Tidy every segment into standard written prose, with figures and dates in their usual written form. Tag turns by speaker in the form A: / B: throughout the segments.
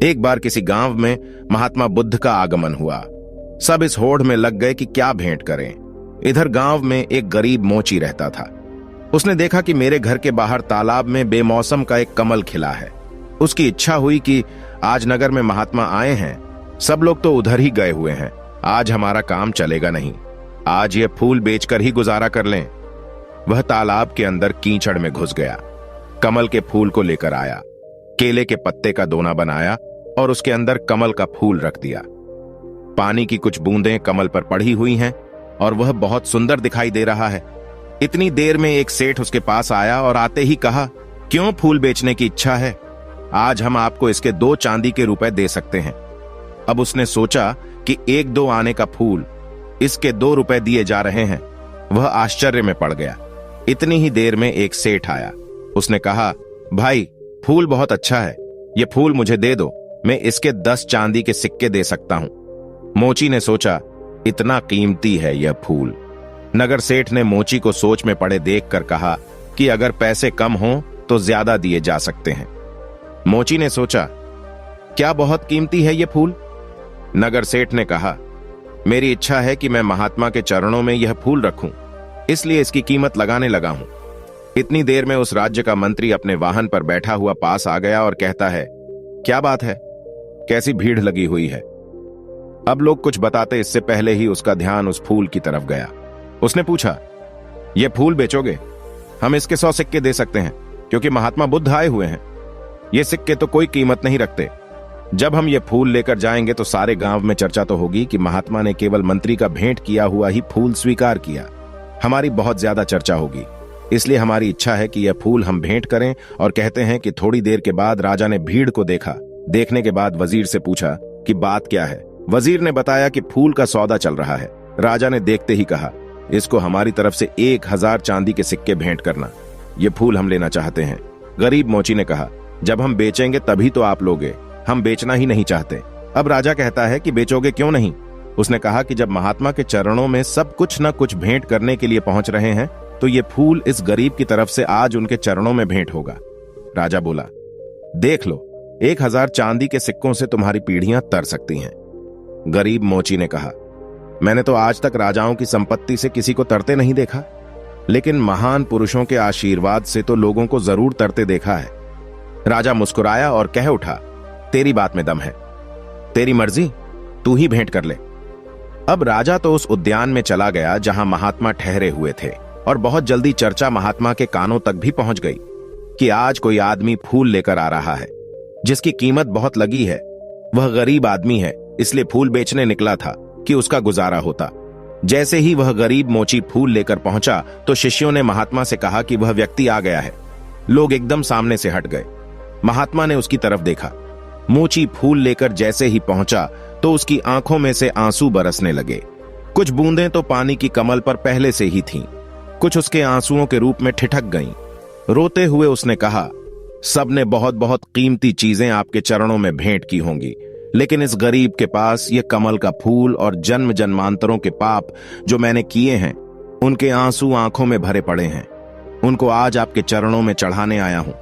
A: एक बार किसी गांव में महात्मा बुद्ध का आगमन हुआ। सब इस होड़ में लग गए कि क्या भेंट करें। इधर गांव में एक गरीब मोची रहता था। उसने देखा कि मेरे घर के बाहर तालाब में बेमौसम का एक कमल खिला है। उसकी इच्छा हुई कि आज नगर में महात्मा आए हैं, सब लोग तो उधर ही गए हुए हैं, आज हमारा काम चलेगा नहीं, आज ये फूल बेचकर ही गुजारा कर लें। वह तालाब के अंदर कीचड़ में घुस गया, कमल के फूल को लेकर आया, केले के पत्ते का दोना बनाया और उसके अंदर कमल का फूल रख दिया। पानी की कुछ बूंदें कमल पर पड़ी हुई हैं और वह बहुत सुंदर दिखाई दे रहा है। इतनी देर में एक सेठ उसके पास आया और आते ही कहा, क्यों फूल बेचने की इच्छा है? आज हम आपको इसके 2 चांदी के रुपए दे सकते हैं। अब उसने सोचा कि 1-2 आने का फूल, इसके 2 रुपए दिए जा रहे हैं। वह आश्चर्य में पड़ गया। इतनी ही देर में एक सेठ आया। उसने कहा, भाई फूल बहुत अच्छा है, ये फूल मुझे दे दो, मैं इसके 10 चांदी के सिक्के दे सकता हूं। मोची ने सोचा, इतना कीमती है यह फूल। नगर सेठ ने मोची को सोच में पड़े देखकर कहा कि अगर पैसे कम हों तो ज्यादा दिए जा सकते हैं। मोची ने सोचा, क्या बहुत कीमती है यह फूल? नगर सेठ ने कहा, मेरी इच्छा है कि मैं महात्मा के चरणों में यह फूल रखूं, इसलिए इसकी कीमत लगाने लगा हूं। इतनी देर में उस राज्य का मंत्री अपने वाहन पर बैठा हुआ पास आ गया और कहता है, क्या बात है, कैसी भीड़ लगी हुई है? अब लोग कुछ बताते इससे पहले ही उसका ध्यान उस फूल की तरफ गया। उसने पूछा, यह फूल बेचोगे? हम इसके 100 सिक्के दे सकते हैं, क्योंकि महात्मा बुद्ध आए हुए हैं। ये सिक्के तो कोई कीमत नहीं रखते। जब हम ये फूल लेकर जाएंगे तो सारे गांव में चर्चा तो होगी कि महात्मा ने केवल मंत्री का भेंट किया हुआ ही फूल स्वीकार किया। हमारी बहुत ज्यादा चर्चा होगी, इसलिए हमारी इच्छा है कि यह फूल हम भेंट करें और कहते हैं कि थोड़ी देर के बाद राजा ने भीड़ को देखा। देखने के बाद वजीर से पूछा कि बात क्या है। वजीर ने बताया कि फूल का सौदा चल रहा है। राजा ने देखते ही कहा, इसको हमारी तरफ से 1000 चांदी के सिक्के भेंट करना, ये फूल हम लेना चाहते हैं। गरीब मोची ने कहा, जब हम बेचेंगे तभी तो आप लोगे, हम बेचना ही नहीं चाहते। अब राजा कहता है कि बेचोगे क्यों नहीं? उसने कहा कि जब महात्मा के चरणों में सब कुछ न कुछ भेंट करने के लिए पहुंच रहे हैं तो ये फूल इस गरीब की तरफ से आज उनके चरणों में भेंट होगा। राजा बोला, देख लो, 1000 चांदी के सिक्कों से तुम्हारी पीढ़ियां तर सकती हैं। गरीब मोची ने कहा, मैंने तो आज तक राजाओं की संपत्ति से किसी को तरते नहीं देखा, लेकिन महान पुरुषों के आशीर्वाद से तो लोगों को जरूर तरते देखा है। राजा मुस्कुराया और कह उठा, तेरी बात में दम है, तेरी मर्जी, तू ही भेंट कर ले। अब राजा तो उस उद्यान में चला गया जहां महात्मा ठहरे हुए थे और बहुत जल्दी चर्चा महात्मा के कानों तक भी पहुंच गई कि आज कोई आदमी फूल लेकर आ रहा है जिसकी कीमत बहुत लगी है। वह गरीब आदमी है, इसलिए फूल बेचने निकला था कि उसका गुजारा होता। जैसे ही वह गरीब मोची फूल लेकर पहुंचा तो शिष्यों ने महात्मा से कहा कि वह व्यक्ति आ गया है। लोग एकदम सामने से हट गए। महात्मा ने उसकी तरफ देखा। मोची फूल लेकर जैसे ही पहुंचा तो उसकी आंखों में से आंसू बरसने लगे। कुछ बूंदें तो पानी की कमल पर पहले से ही थीं, कुछ उसके आंसुओं के रूप में ठिठक गईं। रोते हुए उसने कहा, सबने बहुत बहुत कीमती चीजें आपके चरणों में भेंट की होंगी, लेकिन इस गरीब के पास ये कमल का फूल और जन्म जन्मांतरों के पाप जो मैंने किए हैं, उनके आंसू आंखों में भरे पड़े हैं। उनको आज आपके चरणों में चढ़ाने आया हूं।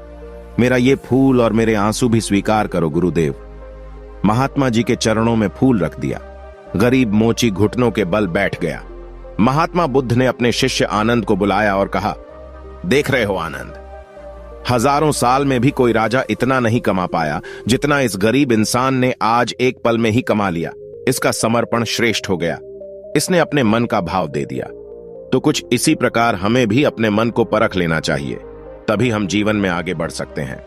A: मेरा ये फूल और मेरे आंसू भी स्वीकार करो गुरुदेव। महात्मा जी के चरणों में फूल रख दिया। गरीब मोची घुटनों के बल बैठ गया। महात्मा बुद्ध ने अपने शिष्य आनंद को बुलाया और कहा, देख रहे हो आनंद, हजारों साल में भी कोई राजा इतना नहीं कमा पाया जितना इस गरीब इंसान ने आज एक पल में ही कमा लिया। इसका समर्पण श्रेष्ठ हो गया। इसने अपने मन का भाव दे दिया। तो कुछ इसी प्रकार हमें भी अपने मन को परख लेना चाहिए, तभी हम जीवन में आगे बढ़ सकते हैं।